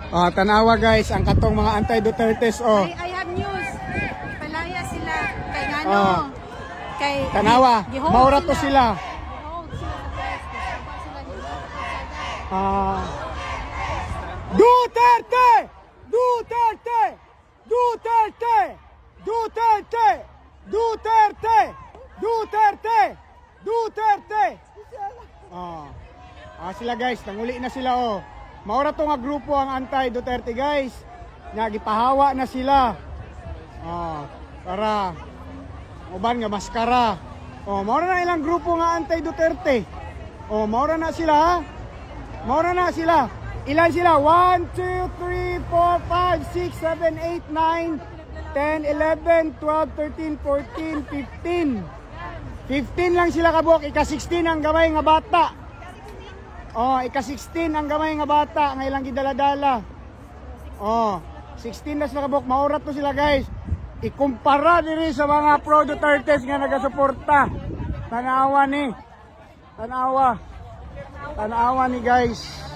Oh, tanawa guys, ang katong mga anti-Dutertes oh. I have news. Palaya sila kay ngano. Oh. Kay Tanawa, gihold maura to sila. Gihold sila sa press. Kasaba sila ni Ah. Duterte! Duterte! Duterte! Duterte! Duterte! Duterte! Duterte! Sila guys, nanguli na sila oh. Maura to nga grupo ang anti-Duterte guys. Nagipahawa na sila. Para uban nga maskara. Maura na ilang grupo nga anti-Duterte. Maura na sila ha. Maura na sila. Ilan sila? 1, 2, 3, 4, 5, 6, 7, 8, 9, 10, 11, 12, 13, 14, 15. 15 lang sila kabuk. Ika-16 ang gamay nga bata. Ika-16 ang gamay nga bata. Ngailang gidaladala. 16 na sila kabuk. Maurat to sila guys. Ikumpara diri sa mga pro-Dutertes nga nagasuporta. Tanawa ni. Tanawa ni guys.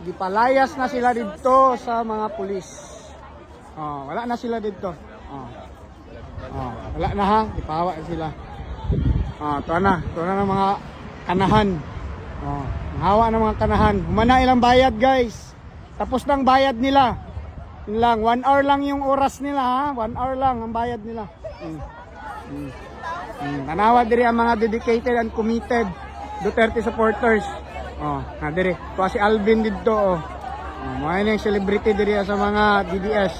Gipalayas na sila dito sa mga pulis. Wala na sila dito. Wala na ha, gipahawa sila. Ito na ng mga kanahan. Hawa ng mga kanahan. Humana ilang bayad guys. Tapos ng bayad nila. Yun lang, 1 hour lang yung oras nila ha. 1 hour lang ang bayad nila. Tanawa diri ang mga dedicated and committed Duterte supporters. Diri. Kuha si Alvin dito. Mga yung celebrity diri sa mga DDS.